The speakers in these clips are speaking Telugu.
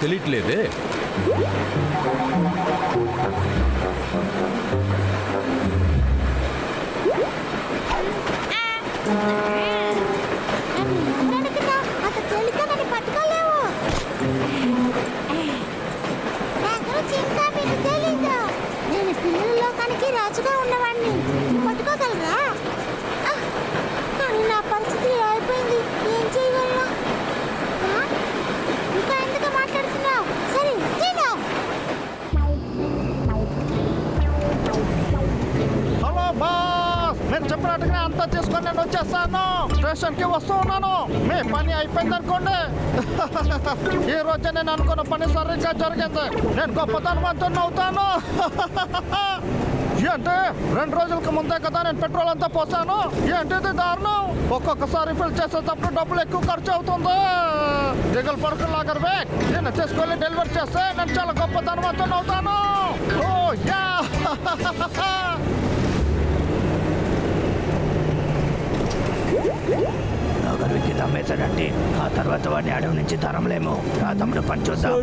తెలియట్లేదే. నేను పిల్లల లోకానికి రాజుగా ఉన్నవాడిని పట్టుకోగలరా? కానీ నా పరిస్థితి అయిపోయింది. ఏం చేయగలను? ఇంకా ఎందుకు మాట్లాడుతున్నావు? సరే తిను. హలో బాస్, నేను చెప్పినట్టుగా అంతా తీసుకొని నేను వచ్చేస్తాను. స్టేషన్కి వస్తూ ఉన్నాను. మీ పని అయిపోయింది అనుకోండి. ఈ రోజు నేను అనుకున్న పని సరిగ్గా జరిగింది. నేను గొప్ప ధనవంతుని అవుతాను. ఏంటి 2 రోజులకు ముందే కదా నేను పెట్రోల్ అంతా పోసాను. ఏంటిది దారుణం? ఒక్కొక్కసారి ఫిల్ చేసేటప్పుడు డబ్బులు ఎక్కువ ఖర్చు అవుతుంది. దిగులు పడుకుని లాగర్వే, నేను తీసుకెళ్ళి డెలివరీ చేస్తే నేను చాలా గొప్ప ధనవంతుని అవుతాను. ఓ యా. నగరికి దమ్మేశాడంటే ఆ తర్వాత వాడిని అడవి నుంచి తరంలేము. రా తమ్ముడు, పని చూద్దాం.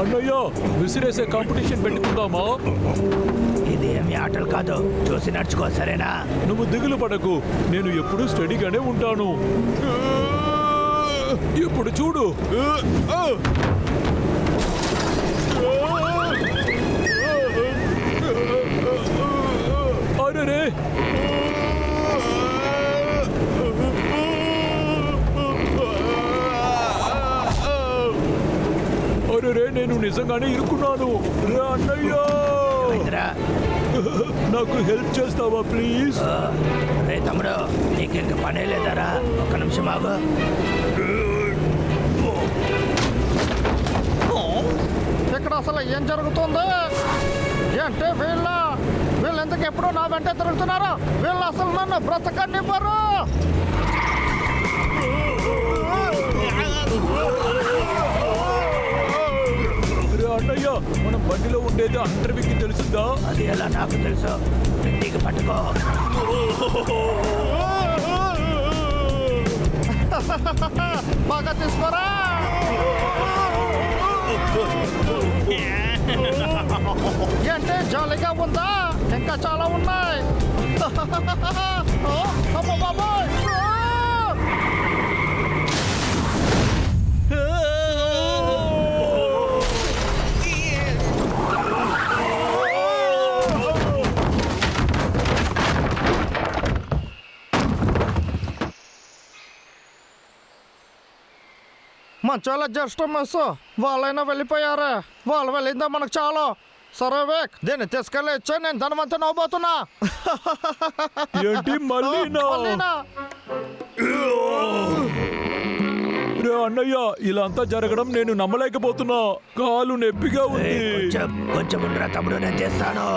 అన్నయ్య, విసిరేసే కాంపిటీషన్ పెట్టుకుందామా? ఇది ఏమి ఆటలు కాదు, చూసి నడుచుకో, సరేనా? నువ్వు దిగులు పడకు, నేను ఎప్పుడూ స్టడీగానే ఉంటాను. ఇప్పుడు చూడు. అరే, అరే, నేను నిజంగానే ఇరుక్కున్నాను. రా అన్నయ్య, నాకు హెల్ప్ చేస్తావా ప్లీజ్? రే తమ్ముడు, నీకు ఇంక పనే లేదారా? ఒక్క నిమిషం ఆగు. ఇక్కడ అసలు ఏం జరుగుతుంది? ఏంటి వీళ్ళు ఎందుకు ఎప్పుడు నా వెంట తిరుగుతున్నారు? వీళ్ళు అసలు నన్ను బ్రతకనివ్వరు. అన్నయ్య, మనం బండిలో ఉండేది అంటర్వికి తెలుసుందా? అది ఎలా నాకు తెలుసు? ఇంటికి పట్టుకో. బాగా తీసుకోరా. ఏంటి జాలీగా ఉందా? ఇంకా చాలా ఉన్నాయి. అమ్మో బాబోయ్. మంచాల జస్ట్ మిస్. వాళ్ళైనా వెళ్ళిపోయారే. వాళ్ళు వెళ్ళిందా మనకు చాలు. సరే వేక్, దీన్ని తీసుకెళ్ళి ఇచ్చే నేను ధనవంతుని అవబోతున్నా. ఏంటి మళ్ళీనా? అన్నయ్య, ఇలా అంతా జరగడం నేను నమ్మలేకపోతున్నా. కాలు నొప్పిగా ఉంది. కొంచెం ఉండరా తమ్ముడు, నేను చేస్తాను.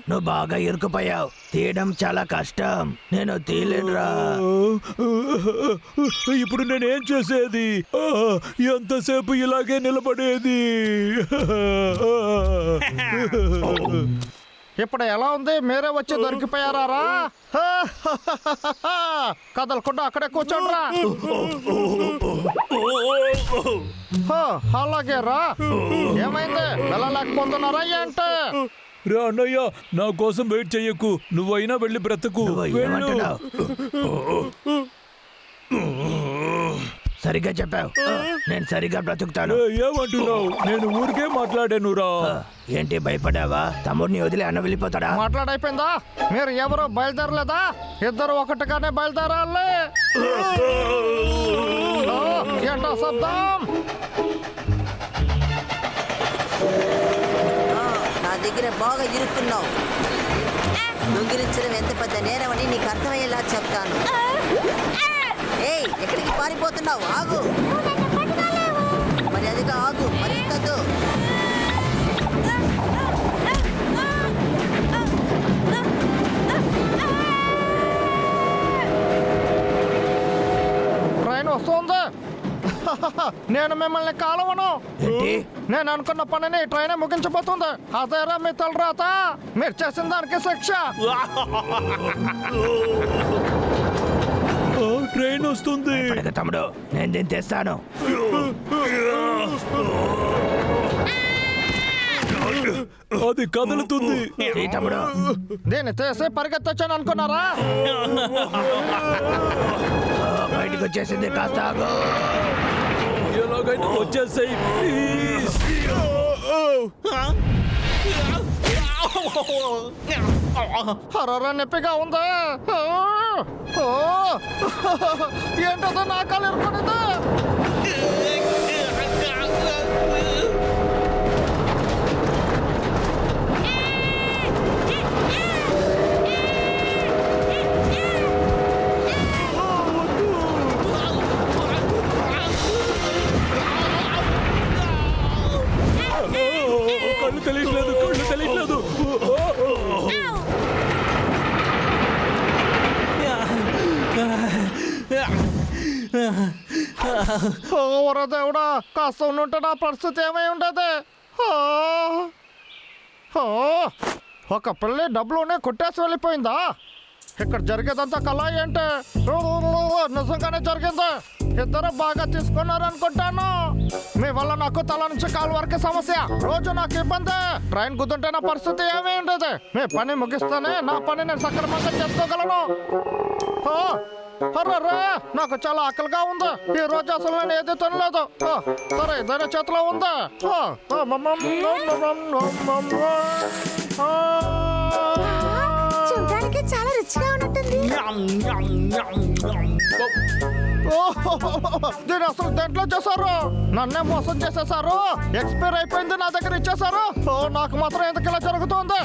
నువ్వు బాగా ఇరుకుపోయావు, తీయడం చాలా కష్టం. నేను తీయలేనురా. ఇప్పుడు నేనేం చేసేది? ఎంతసేపు ఇలాగే నిలబడేది? ఇప్పుడు ఎలా ఉంది? మీరే వచ్చి దొరికిపోయారా? కదలకుండా అక్కడే కూర్చోండిరా. అలాగే రా. ఏమైంది? వెళ్ళలేకపోతున్నారా ఏంటి? రా అన్నయ్య, నా కోసం వెయిట్ చెయ్యకు. నువ్వైనా వెళ్ళి బ్రతుకు. సరిగ్గా చెప్పావు. నేను సరిగ్గా బ్రతుకుతాను. ఏమంటున్నావు? నేను ఊరికే మాట్లాడాను రా. ఏంటి భయపడావా? తమ్ముడిని వదిలి అన్న వెళ్ళిపోతాడా? మాట్లాడైపోయిందా? మీరు ఎవరు బయలుదేరలేదా? ఇద్దరు ఒకటిగానే బయలుదేరాలి. ఏంటో శబ్దం? నా దగ్గర బాగా ఇరుక్కున్నావు. దొంగిలించడం ఎంత పెద్ద నేరమని నీకు అర్థమయ్యేలా చెప్తాను. ఏయ్, ఎక్కడికి పారిపోతున్నావు? ఆగు. మరి అదిగా ఆగు, మరింతదు. ట్రైన్ వస్తుంది. నేను మిమ్మల్ని కాలవను. ఏంటి? నేను అనుకున్న పనిని ట్రైన్ ముగించబోతుంది. అదేరా మీ తలరాత. మీరు చేసిన దానికి శిక్ష. ట్రైన్ వస్తుంది. పడక తమ్ముడు, నేను దీన్ని తెస్తాను. అది కదులుతుంది. ఈ తమ్ముడు, దీన్ని చేసి పరిగెత్తొచ్చాను అనుకున్నారా? బయటకు వచ్చేసింది, కాస్త ఆగు. ఎలాగైనా వచ్చేసాయి. హరర నొప్పిగా ఉందా? ఏంటో నా కాలు ఇరుక్కునింది. కళ్ళు తెలియట్లేదు, కళ్ళు తెలియట్లేదు. ఓవర దేవుడా, కాస్త ఉంటే నా పరిస్థితి ఏమై ఉండదు. ఒక పిల్లి డబ్బులోనే కొట్టేసి వెళ్ళిపోయిందా? ఇక్కడ జరిగేదంతా కళ ఏంటి? నిజంగానే జరిగింది. ఇద్దరు బాగా తీసుకున్నారు అనుకుంటాను. మీ వల్ల నాకు తల నుంచి కాలు వరకు సమస్య. రోజు నాకు ఇబ్బంది. ట్రైన్ కుదుంటే నా పరిస్థితి ఏమీ ఉండదు. మీ పని ముగిస్తేనే నా పని నేను సక్రమంగా చేసుకోగలను. అర్రే, నాకు చాలా ఆకలిగా ఉంది. ఈ రోజు అసలు నేను ఏది తినలేదు. సరే, ఇదైనా చేతిలో ఉందా? చూడడానికి చాలా రుచిగా ఉన్నట్టుంది. దీని అసలు దేంట్లో చేశారు? నన్నే మోసం చేసేసారు. ఎక్స్పైర్ అయిపోయింది, నా దగ్గర ఇచ్చేసారు. నాకు మాత్రం ఎందుకు ఇలా జరుగుతుంది?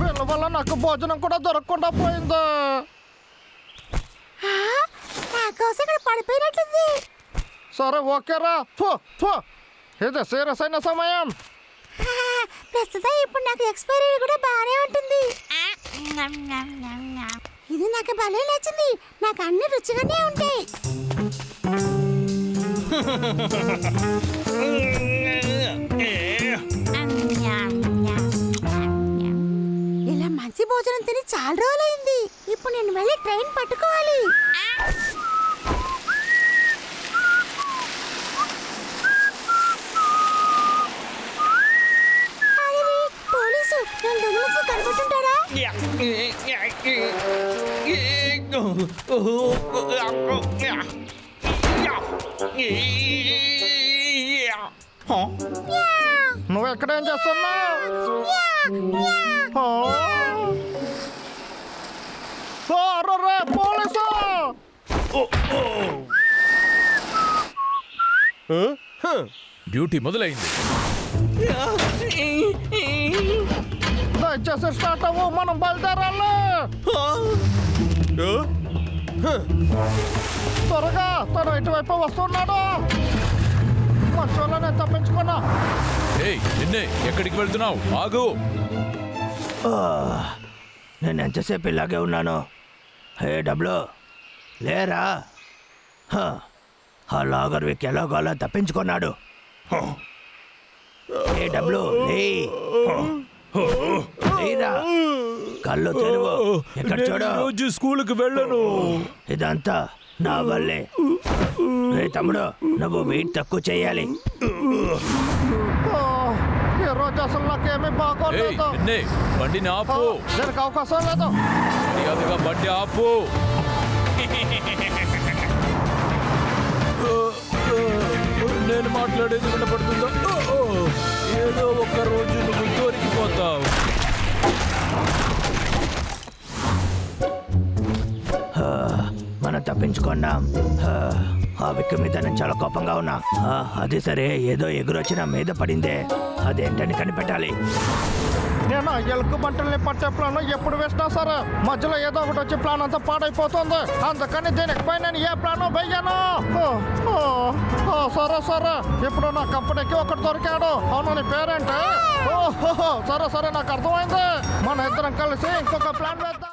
వీళ్ళ వల్ల నాకు భోజనం కూడా దొరకకుండా పోయింది. నా కోసం ఇక్కడ పడిపోయినట్టుంది. సరే, ఓకేరా. ఇది సీరియస్ అయిన సమయం. ప్రస్తుతం ఇప్పుడు నాకు ఎక్స్పైరీ కూడా బాగానే ఉంటుంది. ఇది నాకు భలే నచ్చింది. నాకు అన్ని రుచిగానే ఉంటాయి. ఇలా మంచి భోజనం తిని చాలా రోజులైంది. ఇప్పుడు నేను వెళ్ళి ట్రైన్ పట్టుకోవాలి. పోలీసు నేను దొంగలించి కనుకుంటుంటారా? నువ్వు ఎక్కడేం చేస్తున్నావు? పోలీసు! డ్యూటీ మొదలైంది. దయచేసి స్టార్ట్ అవ్వు, మనం బయలుదేరాలి. త్వరగా, తను ఇటువైపు వస్తున్నాడు. మంచి వల్ల నేను తప్పించుకున్నా. ఏయ్, నిన్నే ఎక్కడికి వెళ్తున్నావు? ఆగు. నేను ఎంతసేపు ఇలాగే ఉన్నాను. హే డబ్లు, లేరా? ఆ లాగర్ వీక్ ఎలాగోలా తప్పించుకున్నాడు. ఏ డబ్లు, లేరా? కళ్ళు తెరువు. ఎక్కడ చూడు. రోజు స్కూల్కి వెళ్ళను. ఇదంతా నా వల్లే. రే తమ్ముడు, నువ్వు వెయిట్ తక్కువ చేయాలి. ఈ రోజు అసలు నాకేమీ ఏయ్, బాగోలేదు. నిన్నే బండిని ఆపు. దీనికి అవకాశం లేదు. మర్యాదగా బండి ఆపు. నేను మాట్లాడేది వినపడుతుందో? ఏదో ఒక రోజు నువ్వు దొరికిపోతావు. మనం తప్పించుకున్నాం. ఆ విక్క మీద నేను చాలా కోపంగా ఉన్నా. అది సరే, ఏదో ఎగురొచ్చి నా మీద పడిందే. అదేంటని కనిపెట్టాలి. నేను ఎలుగు బంటల్ని పట్టే ప్లాన్ ఎప్పుడు వేసినా సరే మధ్యలో ఏదో ఒకటి వచ్చి ప్లాన్ అంతా పాడైపోతుంది. అందుకని దీనిపై నేను ఏ ప్లాన్ వేయను. సరే సరే, ఇప్పుడు నా కంపెనీకి ఒకటి దొరికాడు. అవును, నీ పేరేంటి? సరే సరే, నాకు అర్థమైంది. మన ఇద్దరం కలిసి ఇంకొక ప్లాన్ వేద్దాం.